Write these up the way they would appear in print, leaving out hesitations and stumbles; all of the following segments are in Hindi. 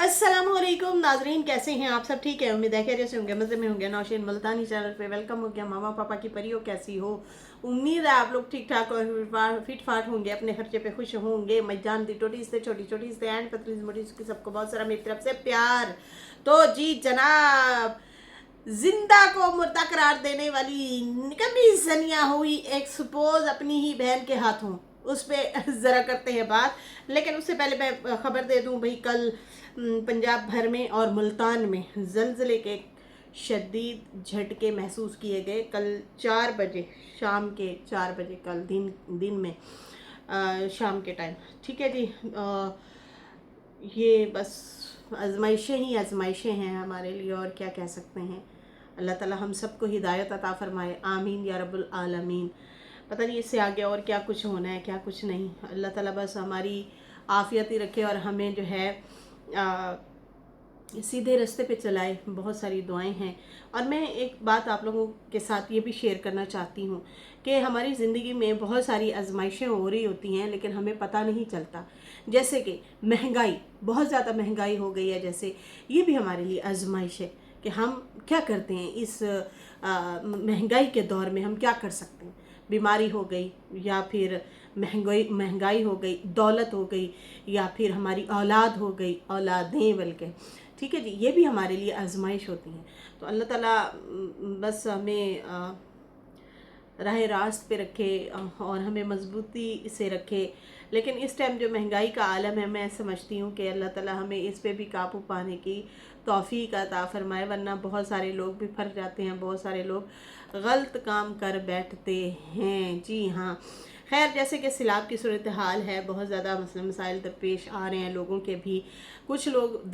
अस्सलामुअलैकुम नाजरीन, कैसे हैं आप सब? ठीक है, उम्मीद है खैरियत से होंगे, मज़े में होंगे। नौशीन मुल्तानी चैनल पे वेलकम हो गया। मामा पापा की परियों, कैसी हो? उम्मीद है आप लोग ठीक ठाक और फिट फाट होंगे, अपने खर्चे पे खुश होंगे। मैं जानती टोटी से छोटी छोटी से एंड पतली से मोटी की सबको बहुत सारा मेरी तरफ से प्यार। तो जी जनाब, जिंदा को मुर्दा करार देने वाली निकम्मी सनिया हुई एक्सपोज अपनी ही बहन के हाथों, उस पर ज़रा करते हैं बात। लेकिन उससे पहले मैं खबर दे दूं भाई, कल पंजाब भर में और मुल्तान में जलजले के शदीद झटके महसूस किए गए। कल 4 बजे, शाम के 4 बजे, कल दिन में शाम के टाइम, ठीक है जी। ये बस आजमाइशें ही आजमाइशें हैं हमारे लिए, और क्या कह सकते हैं। अल्लाह ताला हम सबको हिदायत अता फरमाए, आमीन या रब्बुल आलमीन। पता नहीं इससे आगे और क्या कुछ होना है, क्या कुछ नहीं। अल्लाह ताला बस हमारी आफियत ही रखे और हमें जो है सीधे रास्ते पे चलाए। बहुत सारी दुआएं हैं। और मैं एक बात आप लोगों के साथ ये भी शेयर करना चाहती हूँ कि हमारी ज़िंदगी में बहुत सारी आजमाइशें हो रही होती हैं, लेकिन हमें पता नहीं चलता। जैसे कि महंगाई, बहुत ज़्यादा महंगाई हो गई है, जैसे ये भी हमारे लिए आजमाइश है कि हम क्या करते हैं इस महंगाई के दौर में, हम क्या कर सकते हैं। बीमारी हो गई, या फिर महंगाई हो गई, दौलत हो गई, या फिर हमारी औलाद हो गई, औलादें बल्कि, ठीक है जी। ये भी हमारे लिए आजमाइश होती हैं। तो अल्लाह ताला बस हमें राह रास्त पे रखे और हमें मजबूती से रखे। लेकिन इस टाइम जो महंगाई का आलम है, मैं समझती हूँ कि अल्लाह ताला हमें इस पे भी काबू पाने की तौफीक अता फरमाए, वरना बहुत सारे लोग भी फंस जाते हैं, बहुत सारे लोग गलत काम कर बैठते हैं। जी हाँ, खैर, जैसे कि सैलाब की सूरत हाल है, बहुत ज़्यादा मसले मसाइल दरपेश आ रहे हैं लोगों के भी। कुछ लोग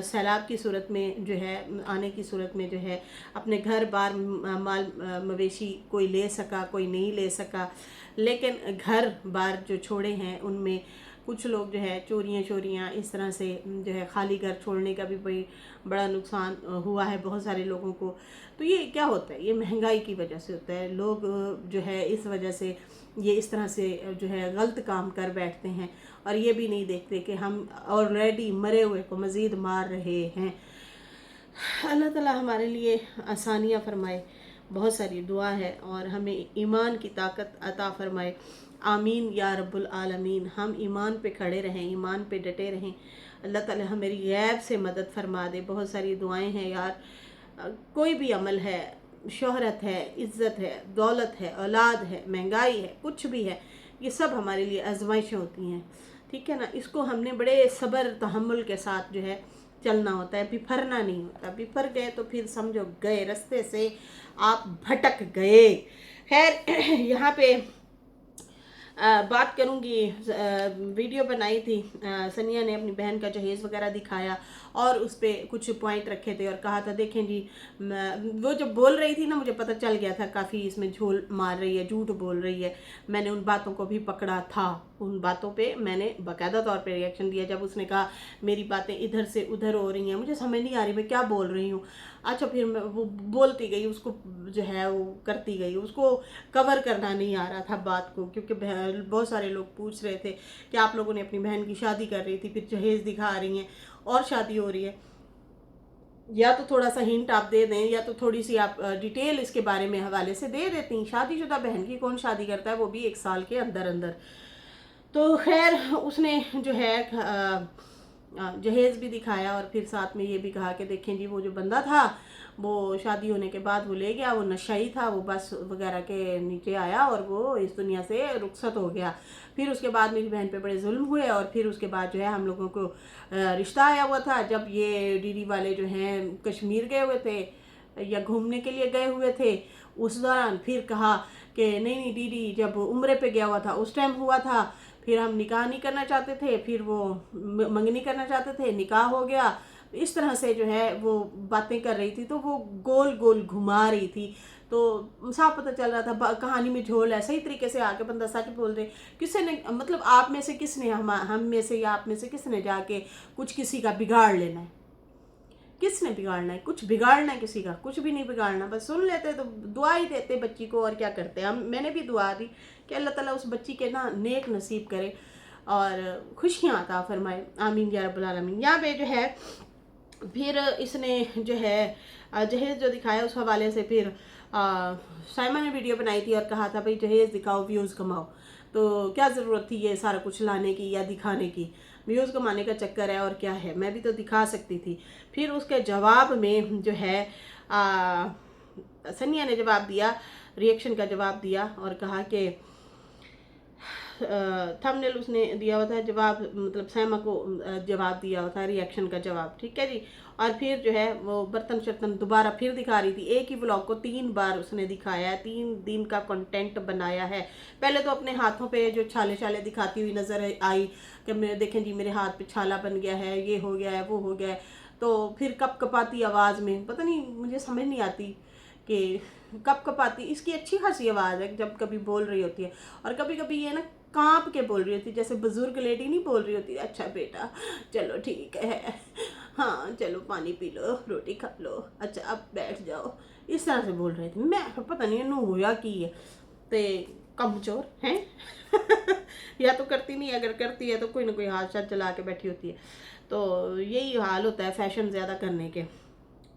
सैलाब की सूरत में जो है, आने की सूरत में जो है, अपने घर बार माल मवेशी कोई ले सका, कोई नहीं ले सका। लेकिन घर बार जो छोड़े हैं, उनमें कुछ लोग जो है चोरियाँ इस तरह से जो है, खाली घर छोड़ने का भी बड़ी बड़ा नुकसान हुआ है बहुत सारे लोगों को। तो ये क्या होता है? ये महंगाई की वजह से होता है। लोग जो है इस वजह से ये इस तरह से जो है गलत काम कर बैठते हैं, और ये भी नहीं देखते कि हम ऑलरेडी मरे हुए को मज़ीद मार रहे हैं। अल्लाह ताला हमारे लिए आसानियाँ फरमाए। बहुत सारी दुआ है, और हमें ईमान की ताकत अता फरमाए। आमीन या रब्बुल आलमीन। हम ईमान पे खड़े रहें, ईमान पे डटे रहें। अल्लाह ताला हमारी गैब से मदद फरमा दे। बहुत सारी दुआएं हैं यार। कोई भी अमल है, शोहरत है, इज़्ज़त है, दौलत है, औलाद है, महंगाई है, कुछ भी है, ये सब हमारे लिए आजमाइशें होती हैं, ठीक है ना। इसको हमने बड़े सब्र तहम्मुल के साथ जो है चलना होता है, बिफरना नहीं होता। बिफर गए तो फिर समझो गए, रास्ते से आप भटक गए। खैर यहाँ पे बात करूँगी। वीडियो बनाई थी, सनिया ने अपनी बहन का जहेज़ वगैरह दिखाया, और उस पर कुछ पॉइंट रखे थे और कहा था देखें जी, वो जब बोल रही थी ना, मुझे पता चल गया था काफ़ी इसमें झोल मार रही है, झूठ बोल रही है। मैंने उन बातों को भी पकड़ा था, उन बातों पे मैंने बाकायदा तौर पे रिएक्शन दिया। जब उसने कहा मेरी बातें इधर से उधर हो रही हैं, मुझे समझ नहीं आ रही मैं क्या बोल रही हूँ। अच्छा, फिर मैं वो बोलती गई, उसको जो है वो करती गई, उसको कवर करना नहीं आ रहा था बात को, क्योंकि बहुत सारे लोग पूछ रहे थे कि आप लोगों ने अपनी बहन की शादी कर रही थी, फिर जहेज दिखा रही हैं और शादी हो रही है। या तो थोड़ा सा हिंट आप दे दें, या तो थोड़ी सी आप डिटेल इसके बारे में हवाले से दे देती। शादीशुदा बहन की कौन शादी करता है, वो भी 1 साल के अंदर अंदर। तो खैर, उसने जो है जहेज भी दिखाया, और फिर साथ में ये भी कहा कि देखें जी, वो जो बंदा था वो शादी होने के बाद वो ले गया, वो नशाई था, वो बस वगैरह के नीचे आया और वो इस दुनिया से रुखसत हो गया। फिर उसके बाद मेरी बहन पे बड़े जुल्म हुए, और फिर उसके बाद जो है हम लोगों को रिश्ता आया हुआ था। जब ये डीडी वाले जो हैं कश्मीर गए हुए थे, या घूमने के लिए गए हुए थे, उस दौरान फिर कहा कि नहीं नहीं, दीदी जब उम्रे पे गया हुआ था उस टाइम हुआ था। फिर हम निकाह नहीं करना चाहते थे, फिर वो मंगनी करना चाहते थे, निकाह हो गया। इस तरह से जो है वो बातें कर रही थी, तो वो गोल गोल घुमा रही थी। तो साफ पता चल रहा था कहानी में झोल है। सही तरीके से आके बंदा सच बोल दे। किसी ने, मतलब आप में से किसने, हम में से या आप में से किसने जाके कुछ किसी का बिगाड़ लेना है? किसने बिगाड़ना है? कुछ बिगाड़ना है किसी का? कुछ भी नहीं बिगाड़ना। बस सुन लेते तो दुआ ही देते बच्ची को, और क्या करते हैं हम। मैंने भी दुआ दी कि अल्लाह ताला उस बच्ची के ना नेक नसीब करे, और खुशियाँ अता फरमाए, आमीन या रब्बल आलमीन। यहाँ पे जो है फिर इसने जो है जहेज़ जो दिखाया उस हवाले से फिर साइमा ने वीडियो बनाई थी और कहा था भाई जहेज़ दिखाओ व्यूज़ कमाओ, तो क्या ज़रूरत थी ये सारा कुछ लाने की या दिखाने की, व्यूज़ कमाने का चक्कर है और क्या है, मैं भी तो दिखा सकती थी। फिर उसके जवाब में जो है सनिया ने जवाब दिया, रिएक्शन का जवाब दिया और कहा कि थंबनेल उसने दिया हुआ था जवाब, मतलब सैमा को जवाब दिया हुआ था, रिएक्शन का जवाब, ठीक है जी। और फिर जो है वो बर्तन शर्तन दोबारा फिर दिखा रही थी, एक ही व्लॉग को 3 बार उसने दिखाया है, 3 दिन का कंटेंट बनाया है। पहले तो अपने हाथों पे जो छाले छाले दिखाती हुई नज़र आई कि मैं देखें जी मेरे हाथ पे छाला बन गया है, ये हो गया है, वो हो गया है। तो फिर कप कपाती आवाज़ में, पता नहीं मुझे समझ नहीं आती कि कप कपाती, इसकी अच्छी खासी आवाज़ है जब कभी बोल रही होती है, और कभी कभी ये ना कांप के बोल रही होती है, जैसे बुजुर्ग लेडी नहीं बोल रही होती, अच्छा बेटा चलो ठीक है, हाँ चलो पानी पी लो, रोटी खा लो, अच्छा अब बैठ जाओ, इस तरह से बोल रहे थे। मैं पता नहीं इन्हों होया की है ते कमजोर हैं या तो करती नहीं, अगर करती है तो कोई ना कोई हाथ शाथ चला के बैठी होती है। तो यही हाल होता है फैशन ज़्यादा करने के।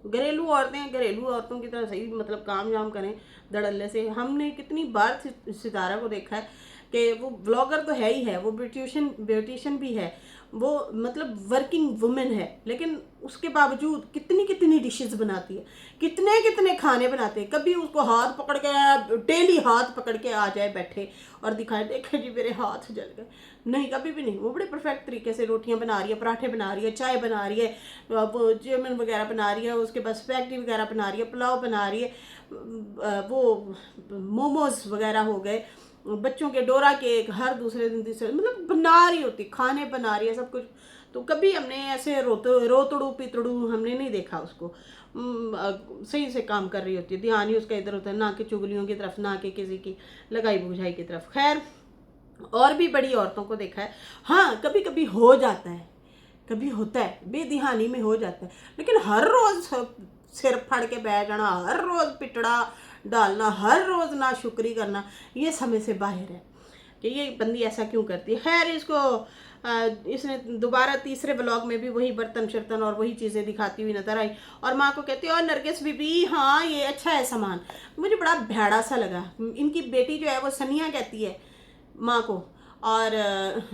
घरेलू औरतें घरेलू औरतों की तरह सही मतलब काम जाम करें धड़ल्ले से। हमने कितनी बार सितारा को देखा है कि वो ब्लॉगर तो है ही है, वो ब्यूटिशियन भी है, वो मतलब वर्किंग वुमेन है, लेकिन उसके बावजूद कितनी कितनी डिशेस बनाती है, कितने कितने खाने बनाते हैं। कभी उसको हाथ पकड़ के डेली हाथ पकड़ के आ जाए बैठे और दिखाए देखे जी मेरे हाथ जल गए, नहीं कभी भी नहीं। वो बड़े परफेक्ट तरीके से रोटियां बना रही है, पराठे बना रही है, चाय बना रही है, वो जेमन वगैरह बना रही है, उसके बाद स्पैगेटी वगैरह बना रही है, पुलाव बना रही है, वो मोमोज वगैरह हो गए, बच्चों के डोरा केक हर दूसरे दिन तीसरे, मतलब बना रही होती, खाने बना रही है सब कुछ। तो कभी हमने ऐसे रोतड़ू पितड़ू हमने नहीं देखा उसको। सही से काम कर रही होती है, ध्यान ही उसका इधर होता है, ना कि चुगलियों की तरफ, ना कि किसी की लगाई बुझाई की तरफ। खैर और भी बड़ी औरतों को देखा है, हाँ कभी कभी हो जाता है, कभी होता है बेदिहानी में हो जाता है, लेकिन हर रोज सिर फाड़ के बैठ जाना, हर रोज पिटड़ा डालना, हर रोज ना शुक्री करना, ये समय से बाहर है कि ये बंदी ऐसा क्यों करती है। खैर इसको इसने दोबारा तीसरे ब्लॉग में भी वही बर्तन शर्तन और वही चीज़ें दिखाती हुई नजर आई और माँ को कहती है और नरगिस बीबी हाँ ये अच्छा है सामान। मुझे बड़ा भैड़ा सा लगा। इनकी बेटी जो है वो सनिया कहती है माँ को, और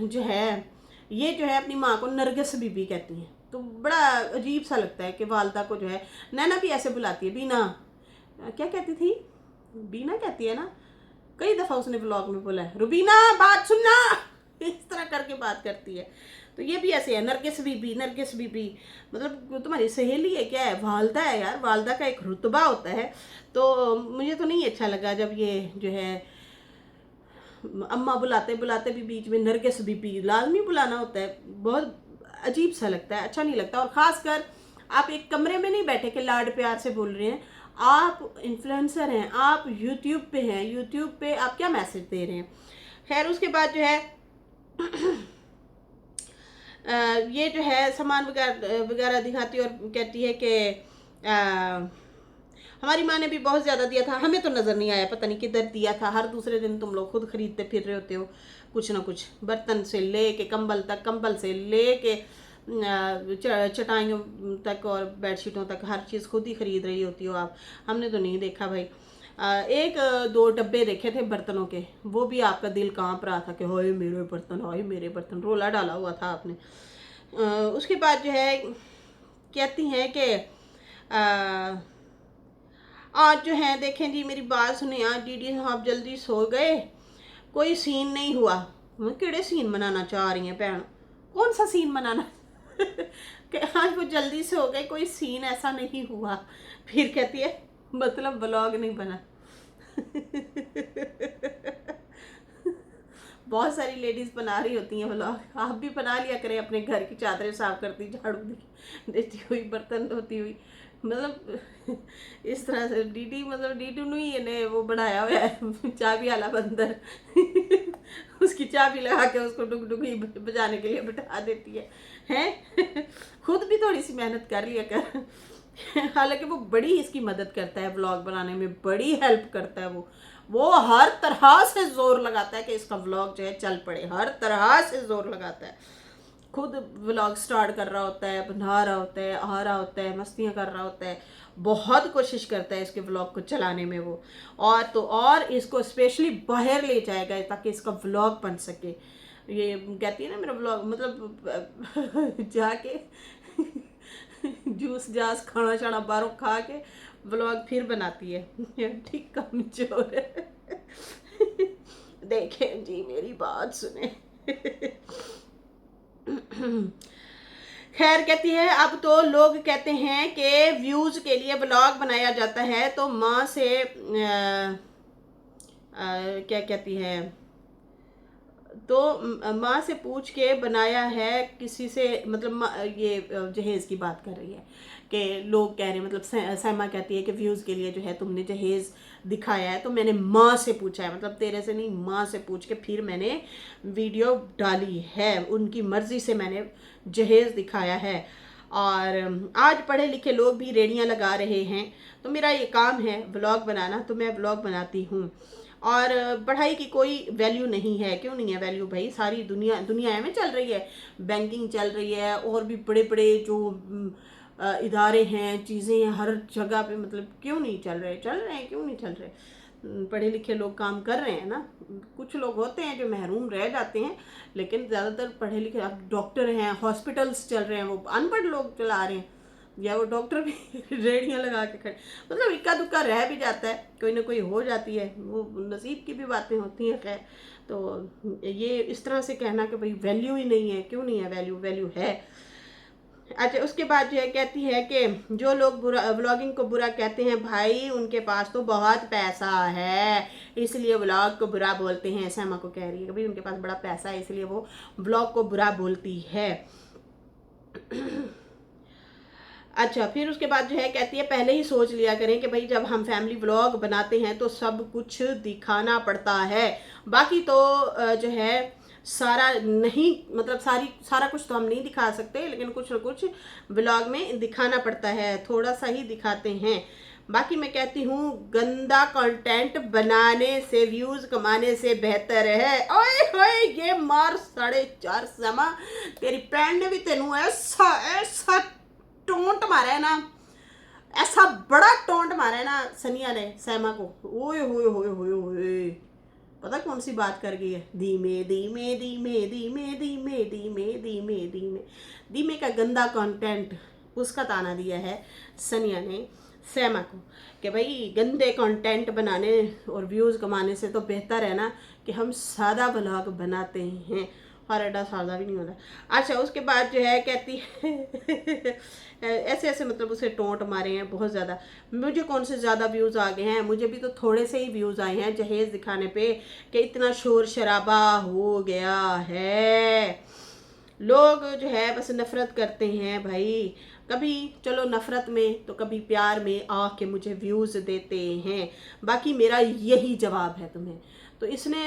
जो है ये जो है अपनी माँ को नरगिस बीबी कहती हैं। तो बड़ा अजीब सा लगता है कि वालदा को जो है, नैना भी ऐसे बुलाती है, बीना क्या कहती थी, बीना कहती है ना, कई दफ़ा उसने ब्लॉग में बोला है रुबीना बात सुनना, इस तरह करके बात करती है। तो ये भी ऐसे है नरगिस बीबी, नरगिस बीबी, मतलब तुम्हारी सहेली है क्या है, वालदा है यार, वालदा का एक रुतबा होता है। तो मुझे तो नहीं अच्छा लगा जब ये जो है अम्मा बुलाते बुलाते भी बीच में नरगिस बीबी लाजमी बुलाना होता है, बहुत अजीब सा लगता है, अच्छा नहीं लगता। और ख़ासकर आप एक कमरे में नहीं बैठे कि लाड प्यार से बोल रहे हैं, आप इन्फ्लुएंसर हैं, आप यूट्यूब पे हैं, यूट्यूब पे आप क्या मैसेज दे रहे हैं। खैर उसके बाद जो है ये जो है सामान वगैरह दिखाती है और कहती है कि हमारी माँ ने भी बहुत ज़्यादा दिया था, हमें तो नज़र नहीं आया, पता नहीं किधर दिया था, हर दूसरे दिन तुम लोग खुद खरीदते फिर रहे होते हो कुछ ना कुछ, बर्तन से ले के कंबल तक, कंबल से ले के चटाइयों तक और बेडशीटों तक, हर चीज़ खुद ही खरीद रही होती हो आप। हमने तो नहीं देखा भाई। एक दो डब्बे देखे थे बर्तनों के, वो भी आपका दिल कांप रहा था कि हाय मेरे बर्तन, हाय मेरे बर्तन, रोला डाला हुआ था आपने। उसके बाद जो है कहती हैं कि आज जो है देखें जी मेरी बात सुने, आज डीडी साहब जल्दी सो गए, कोई सीन नहीं हुआ। मैं केड़े सीन मनाना चाह रही हैं भैन, कौन सा सीन मनाना कि आज वो जल्दी से हो गए, कोई सीन ऐसा नहीं हुआ। फिर कहती है मतलब ब्लॉग नहीं बना बहुत सारी लेडीज़ बना रही होती हैं ब्लॉग, आप भी बना लिया करें, अपने घर की चादरें साफ करती, झाड़ू देती हुई, बर्तन धोती हुई, मतलब इस तरह से डीडी, मतलब डीडी ने ही इन्हें वो बनाया हुआ है चाबी वाला बंदर उसकी चाबी लगा के उसको डुग डुगी बजाने के लिए बिठा देती है हैं खुद भी थोड़ी सी मेहनत कर लिया कर हालांकि वो बड़ी इसकी मदद करता है, व्लॉग बनाने में बड़ी हेल्प करता है। वो हर तरह से जोर लगाता है कि इसका व्लॉग जो है चल पड़े, हर तरह से जोर लगाता है। खुद व्लॉग स्टार्ट कर रहा होता है, बना रहा होता है, आ रहा होता है, मस्तियाँ कर रहा होता है, बहुत कोशिश करता है इसके व्लॉग को चलाने में वो। और इसको स्पेशली बाहर ले जाएगा ताकि इसका व्लॉग बन सके। ये कहती है ना मेरा व्लॉग मतलब जाके जूस जास खाना शाना बाहरों खा के व्लॉग फिर बनाती है। ठीक कमजोर है। देखें जी, मेरी बात सुने। खैर, कहती है अब तो लोग कहते हैं कि व्यूज के लिए ब्लॉग बनाया जाता है, तो माँ से क्या कहती है, तो माँ से पूछ के बनाया है किसी से, मतलब ये जहेज़ की बात कर रही है कि लोग कह रहे हैं, मतलब सैमा कहती है कि व्यूज़ के लिए जो है तुमने जहेज़ दिखाया है, तो मैंने माँ से पूछा है, मतलब तेरे से नहीं, माँ से पूछ के फिर मैंने वीडियो डाली है, उनकी मर्ज़ी से मैंने जहेज़ दिखाया है। और आज पढ़े लिखे लोग भी रेडियाँ लगा रहे हैं, तो मेरा ये काम है व्लॉग बनाना, तो मैं व्लॉग बनाती हूँ। और पढ़ाई की कोई वैल्यू नहीं है, क्यों नहीं है वैल्यू भाई, सारी दुनिया में चल रही है, बैंकिंग चल रही है, और भी बड़े बड़े जो इदारे हैं, चीज़ें हैं हर जगह पे, मतलब क्यों नहीं चल रहे हैं, क्यों नहीं चल रहे। पढ़े लिखे लोग काम कर रहे हैं ना, कुछ लोग होते हैं जो महरूम रह जाते हैं, लेकिन ज़्यादातर पढ़े लिखे, अब डॉक्टर हैं, हॉस्पिटल्स चल रहे हैं, वो अनपढ़ लोग चला रहे हैं, या वो डॉक्टर भी रेडियाँ लगा के खड़े, मतलब इक्का दुक्का रह भी जाता है, कोई ना कोई हो जाती है, वो नसीब की भी बातें होती हैं। खैर, तो ये इस तरह से कहना कि भाई वैल्यू ही नहीं है, क्यों नहीं है वैल्यू, वैल्यू है। अच्छा, उसके बाद जो है कहती है कि जो लोग बुरा व्लॉगिंग को बुरा कहते हैं भाई, उनके पास तो बहुत पैसा है, इसलिए व्लॉग को बुरा बोलते हैं। सैमा को कह रही है कि भाई उनके पास बड़ा पैसा है, इसलिए वो व्लॉग को बुरा बोलती है। अच्छा, फिर उसके बाद जो है कहती है पहले ही सोच लिया करें कि भाई जब हम फैमिली व्लॉग बनाते हैं तो सब कुछ दिखाना पड़ता है, बाकी तो जो है सारा नहीं, मतलब सारा कुछ तो हम नहीं दिखा सकते, लेकिन कुछ ना कुछ व्लॉग में दिखाना पड़ता है, थोड़ा सा ही दिखाते हैं। बाकी मैं कहती हूँ गंदा कंटेंट बनाने से व्यूज कमाने से बेहतर है। ओए होए, ये मार 4.5 समा, तेरी फ्रेंड ने भी तेनू ऐसा ऐसा टोंट मारा है ना, ऐसा बड़ा टोंट मारा है ना सनिया ने सैमा को, ओए होए होए होए होए, पता कौन सी बात कर गई है, धीमे धीमे धीमे धीमे धीमे धीमे धीमे धीमे धीमे का गंदा कंटेंट, उसका ताना दिया है सनिया ने सैमा को कि भाई गंदे कंटेंट बनाने और व्यूज़ कमाने से तो बेहतर है ना कि हम सादा व्लॉग बनाते हैं, और एडा सादा भी नहीं होता। अच्छा, उसके बाद जो है कहती है ऐसे ऐसे, मतलब उसे टोंट मारे हैं बहुत ज़्यादा। मुझे कौन से ज़्यादा व्यूज़ आ गए हैं, मुझे भी तो थोड़े से ही व्यूज़ आए हैं जहेज़ दिखाने पे, कि इतना शोर शराबा हो गया है। लोग जो है बस नफ़रत करते हैं भाई, कभी चलो नफ़रत में तो कभी प्यार में आके मुझे व्यूज़ देते हैं, बाकी मेरा यही जवाब है तुम्हें। तो इसने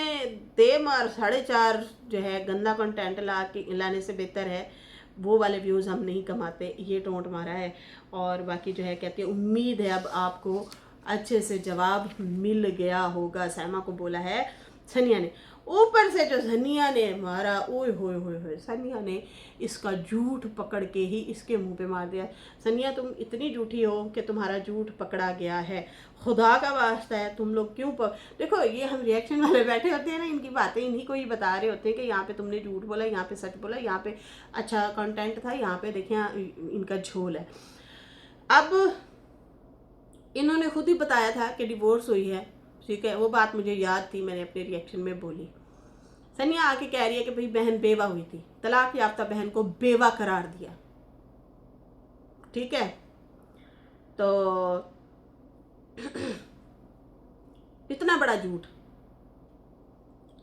दे मार 4.5 जो है गंदा कंटेंट लाने से बेहतर है वो वाले व्यूज़ हम नहीं कमाते, ये टोंट मारा है। और बाकी जो है कहती है उम्मीद है अब आपको अच्छे से जवाब मिल गया होगा, सैमा को बोला है सनिया ने। ऊपर से जो सनिया ने मारा, ओए होए होए होए, सनिया ने इसका झूठ पकड़ के ही इसके मुंह पे मार दिया। सनिया तुम इतनी झूठी हो कि तुम्हारा झूठ पकड़ा गया है, खुदा का वास्ता है तुम लोग क्यों देखो, ये हम रिएक्शन वाले बैठे होते हैं ना, इनकी बातें इन्हीं को ही बता रहे होते हैं कि यहाँ पे तुमने झूठ बोला, यहाँ पे सच बोला, यहाँ पे अच्छा कंटेंट था, यहाँ पे देखिए इनका झोल है। अब इन्होंने खुद ही बताया था कि डिवोर्स हुई है, ठीक है, वो बात मुझे याद थी, मैंने अपने रिएक्शन में बोली। सनिया आके कह रही है कि भाई बहन बेवा हुई थी, तलाक याफ्ता बहन को बेवा करार दिया, ठीक है। तो इतना बड़ा झूठ,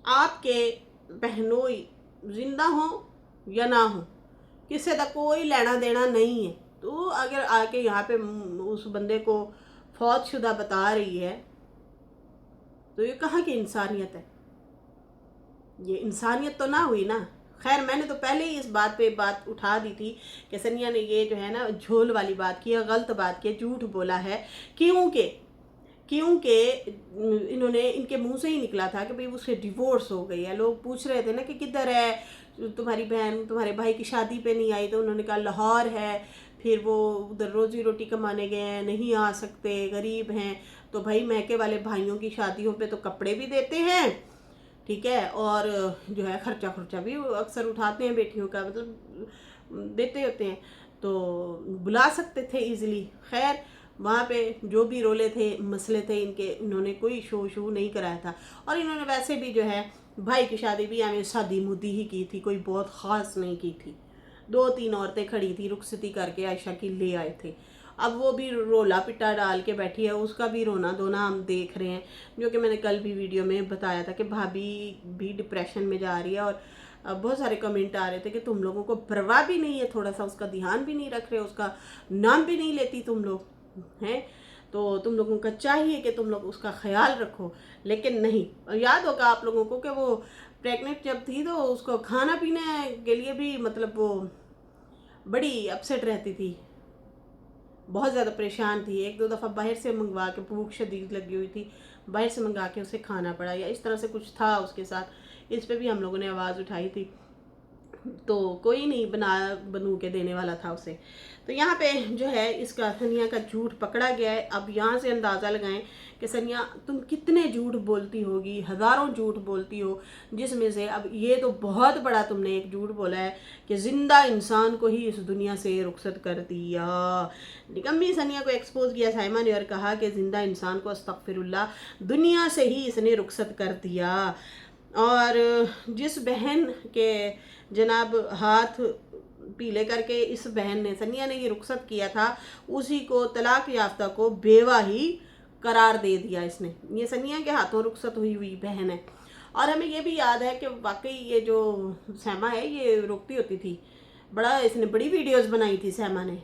आपके बहनोई जिंदा हो या ना हो, किसी का कोई लेना देना नहीं है, तो अगर आके यहाँ पे उस बंदे को फौतशुदा बता रही है, तो ये कहाँ की इंसानियत है, ये इंसानियत तो ना हुई ना, खैर मैंने तो पहले ही इस बात पे बात उठा दी थी कि सनिया ने ये जो है ना झोल वाली बात की है, गलत बात की, झूठ बोला है। क्योंकि क्योंकि इन्होंने इनके मुंह से ही निकला था कि भाई उसके डिवोर्स हो गई है। लोग पूछ रहे थे ना कि किधर है तुम्हारी बहन, तुम्हारे भाई की शादी पे नहीं आई, तो उन्होंने कहा लाहौर है, फिर वो उधर रोजी रोटी कमाने गए हैं, नहीं आ सकते, गरीब हैं। तो भाई मैके वाले भाइयों की शादियों पे तो कपड़े भी देते हैं, ठीक है, और जो है खर्चा खर्चा भी अक्सर उठाते हैं बेटियों का, मतलब देते होते हैं, तो बुला सकते थे इजीली। खैर वहाँ पे जो भी रोले थे, मसले थे इनके, इन्होंने कोई शो नहीं कराया था। और इन्होंने वैसे भी जो है भाई की शादी भी हमें शादी मुद्दी ही की थी, कोई बहुत ख़ास नहीं की थी। 2-3 औरतें खड़ी थी, रुखसती करके आयशा की ले आए थे। अब वो भी रोला पिट्टा डाल के बैठी है, उसका भी रोना धोना हम देख रहे हैं, जो कि मैंने कल भी वीडियो में बताया था कि भाभी भी डिप्रेशन में जा रही है। और बहुत सारे कमेंट आ रहे थे कि तुम लोगों को परवाह भी नहीं है, थोड़ा सा उसका ध्यान भी नहीं रख रहे, उसका नाम भी नहीं लेती तुम लोग हैं, तो तुम लोगों का चाहिए कि तुम लोग उसका ख्याल रखो। लेकिन नहीं, याद होगा आप लोगों को कि वो प्रेग्नेंट जब थी तो उसको खाना पीने के लिए भी मतलब वो बड़ी अपसेट रहती थी, बहुत ज़्यादा परेशान थी। 1-2 दफ़ा बाहर से मंगवा के, भूख शदीद लगी हुई थी, बाहर से मंगा के उसे खाना पड़ा, या इस तरह से कुछ था उसके साथ। इस पे भी हम लोगों ने आवाज़ उठाई थी, तो कोई नहीं बनू के देने वाला था उसे। तो यहाँ पे जो है इसका सनिया का झूठ पकड़ा गया है। अब यहाँ से अंदाज़ा लगाएं कि सनिया तुम कितने झूठ बोलती होगी, हज़ारों झूठ बोलती हो, जिसमें से अब ये तो बहुत बड़ा तुमने एक झूठ बोला है कि ज़िंदा इंसान को ही इस दुनिया से रुखसत कर दिया। निकम्मी सनिया को एक्सपोज किया साइमा ने और कहा कि ज़िंदा इंसान को अस्तगफिरुल्लाह दुनिया से ही इसने रुखसत कर दिया। और जिस बहन के जनाब हाथ पीले करके इस बहन ने, सनिया ने ये रुखसत किया था, उसी को तलाक याफ्ता को बेवा ही करार दे दिया इसने। ये सनिया के हाथों रुखसत हुई बहन है। और हमें ये भी याद है कि वाकई ये जो सैमा है ये रोकती होती थी, बड़ा इसने बड़ी वीडियोस बनाई थी सैमा ने,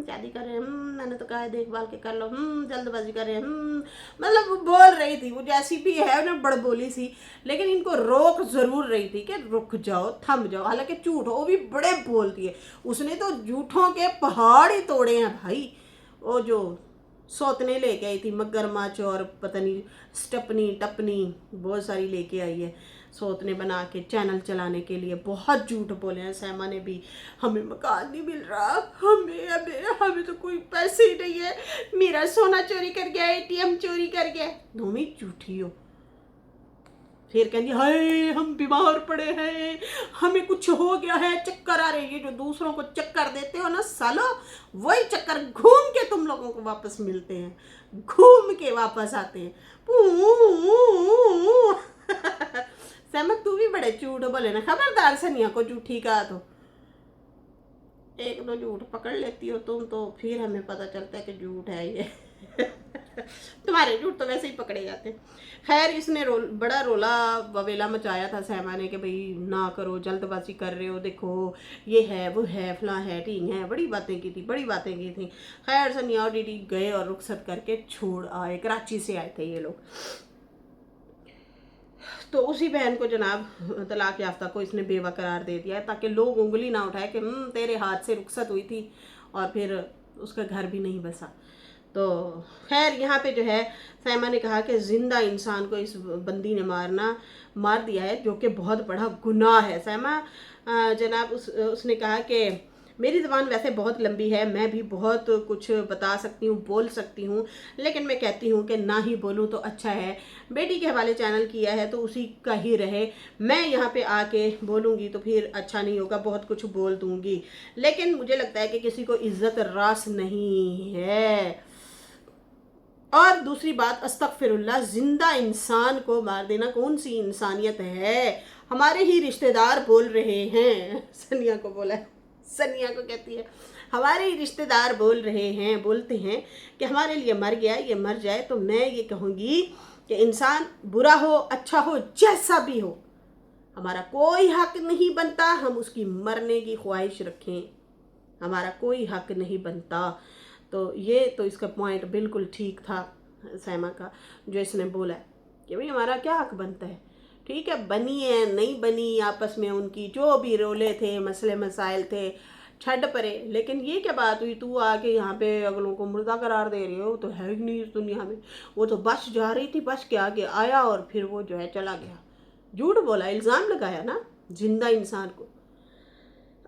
शादी कर रहे हैं, मैंने तो कहा है देखभाल के कर लो, जल्दबाजी कर रहे हैं, मतलब वो बोल रही थी, वो जैसी भी है उन्हें बड़बोली सी, लेकिन इनको रोक जरूर रही थी कि रुक जाओ, थम जाओ। हालांकि झूठ वो भी बड़े बोलती है, उसने तो झूठों के पहाड़ ही तोड़े हैं भाई। वो जो सौतने लेके आई थी, मगरमच्छ और पता नहीं स्टपनी टपनी बहुत सारी लेके आई है, सौतने बना के चैनल चलाने के लिए। बहुत झूठ बोले हैं सैमा ने भी, हमें मकान नहीं मिल रहा, हमें तो कोई पैसे ही नहीं है, मेरा सोना चोरी कर गया, ATM चोरी कर गया। दोनों झूठी हो। फिर कहती हाय हम बीमार पड़े हैं, हमें कुछ हो गया है, चक्कर आ रही है। जो दूसरों को चक्कर देते हो ना सालो, वही चक्कर घूम के तुम लोगों को वापस मिलते हैं, घूम के वापस आते हैं। सहमत तू भी बड़े झूठ बोले ना, खबरदार सनिया को झूठी का तो 1-2 झूठ पकड़ लेती हो तुम तो फिर हमें पता चलता है कि झूठ है ये। तुम्हारे झूठ तो वैसे ही पकड़े जाते। खैर इसने बड़ा रोला ववेला मचाया था सहमा ने कि भाई ना करो, जल्दबाजी कर रहे हो, देखो ये है वो है फलां है ढींग है, बड़ी बातें की थी। खैर सनिया और डीडी गए और रुखसत करके छोड़ आए, कराची से आए थे ये लोग। तो उसी बहन को जनाब तलाक याफ्ता को इसने बेवा करार दे दिया है, ताकि लोग उंगली ना उठाए कि तेरे हाथ से रुखसत हुई थी और फिर उसका घर भी नहीं बसा। तो खैर यहाँ पे जो है सैमा ने कहा कि ज़िंदा इंसान को इस बंदी ने मार दिया है, जो कि बहुत बड़ा गुनाह है। सैमा जनाब उसने कहा कि मेरी ज़बान वैसे बहुत लंबी है, मैं भी बहुत कुछ बता सकती हूँ, बोल सकती हूँ, लेकिन मैं कहती हूँ कि ना ही बोलूँ तो अच्छा है। बेटी के हवाले चैनल किया है तो उसी का ही रहे, मैं यहाँ पे आके बोलूँगी तो फिर अच्छा नहीं होगा, बहुत कुछ बोल दूँगी, लेकिन मुझे लगता है कि किसी को इज्जत रास नहीं है। और दूसरी बात, अस्तगफिरुल्लाह, जिंदा इंसान को मार देना कौन सी इंसानियत है? हमारे ही रिश्तेदार बोल रहे हैं, सनिया को बोला है, सनिया को कहती है हमारे ही रिश्तेदार बोलते हैं कि हमारे लिए मर गया, ये मर जाए। तो मैं ये कहूँगी कि इंसान बुरा हो अच्छा हो जैसा भी हो, हमारा कोई हक नहीं बनता हम उसकी मरने की ख्वाहिश रखें, हमारा कोई हक नहीं बनता। तो ये तो इसका पॉइंट बिल्कुल ठीक था सैमा का, जो इसने बोला है कि भाई हमारा क्या हक बनता है, ठीक है, बनी है नहीं बनी, आपस में उनकी जो भी रोले थे, मसले मसाइल थे, छड़ परे। लेकिन ये क्या बात हुई, तू आके यहाँ पे अगलों को मुर्दा करार दे रही हो? तो है ही नहीं इस दुनिया में। वो तो बस जा रही थी, बस के आगे आया और फिर वो जो है चला गया। झूठ बोला, इल्ज़ाम लगाया ना जिंदा इंसान को।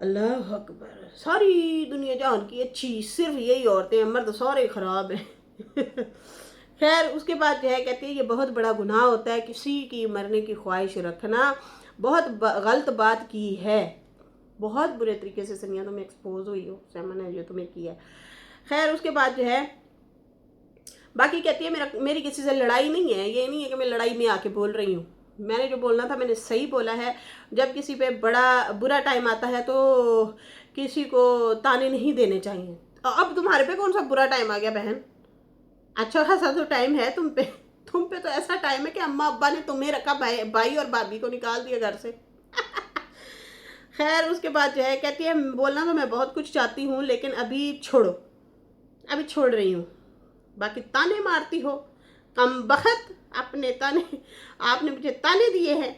अल्लाह अकबर। सारी दुनिया जहान की अच्छी, सिर्फ यही औरतें हैं, मर्द सारे खराब हैं। खैर उसके बाद जो है कहती है ये बहुत बड़ा गुनाह होता है किसी की मरने की ख्वाहिश रखना, बहुत गलत बात की है। बहुत बुरे तरीके से सनिया तुम एक्सपोज हुई हो, सैमा ने जो तुम्हें किया है। खैर उसके बाद जो है बाकी कहती है मेरी किसी से लड़ाई नहीं है, ये नहीं है कि मैं लड़ाई में आके बोल रही हूँ, मैंने जो बोलना था मैंने सही बोला है। जब किसी पे बड़ा बुरा टाइम आता है तो किसी को ताने नहीं देने चाहिए। अब तुम्हारे पे कौन सा बुरा टाइम आ गया बहन? अच्छा खासा तो टाइम है तुम पे तो ऐसा टाइम है कि अम्मा अब्बा ने तुम्हें रखा, भाई और भाभी को निकाल दिया घर से। खैर उसके बाद जो है कहती है बोलना तो मैं बहुत कुछ चाहती हूँ लेकिन अभी छोड़ो, अभी छोड़ रही हूँ। बाकी ताने मारती हो, कम बखत अपने ताने, आपने मुझे ताने दिए हैं।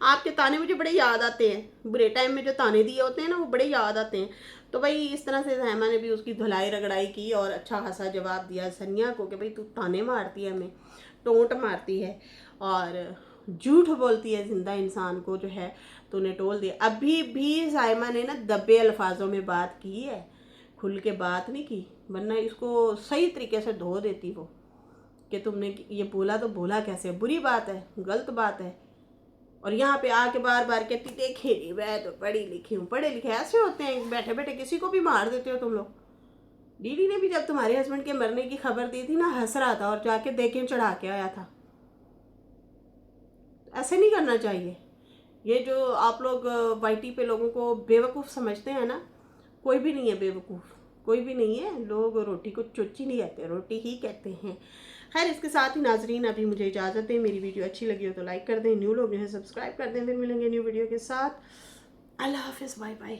आपके ताने मुझे बड़े याद आते हैं, बुरे टाइम में जो ताने दिए होते हैं ना वो बड़े याद आते हैं। तो भाई इस तरह से सहमा ने भी उसकी धुलाई रगड़ाई की और अच्छा खासा जवाब दिया सनिया को कि भाई तू ताने मारती है, हमें टोंट मारती है और झूठ बोलती है जिंदा इंसान को जो है तूने टोल दिया। अभी भी साइमा ने ना दबे अल्फाजों में बात की है, खुल के बात नहीं की, वरना इसको सही तरीके से धो देती वो कि तुमने ये बोला तो बोला कैसे, बुरी बात है, गलत बात है। और यहाँ पे आके बार बार कहती देखे नहीं मैं तो पढ़ी लिखी हूँ। पढ़े लिखे ऐसे होते हैं, बैठे बैठे किसी को भी मार देते हो तुम लोग। दीदी ने भी जब तुम्हारे हस्बैंड के मरने की खबर दी थी ना हंस रहा था और जाके देखें चढ़ा के आया था। ऐसे नहीं करना चाहिए। ये जो आप लोग वाईटी पे लोगों को बेवकूफ़ समझते हैं ना, कोई भी नहीं है बेवकूफ़, कोई भी नहीं है। लोग रोटी को चुच्ची नहीं कहते, रोटी ही कहते हैं। खैर इसके साथ ही नाजरीन अभी मुझे इजाज़त दें। मेरी वीडियो अच्छी लगी हो तो लाइक कर दें, न्यू लोग जो है सब्सक्राइब कर दें। फिर मिलेंगे न्यू वीडियो के साथ। अल्लाह हाफिज़, बाय बाय।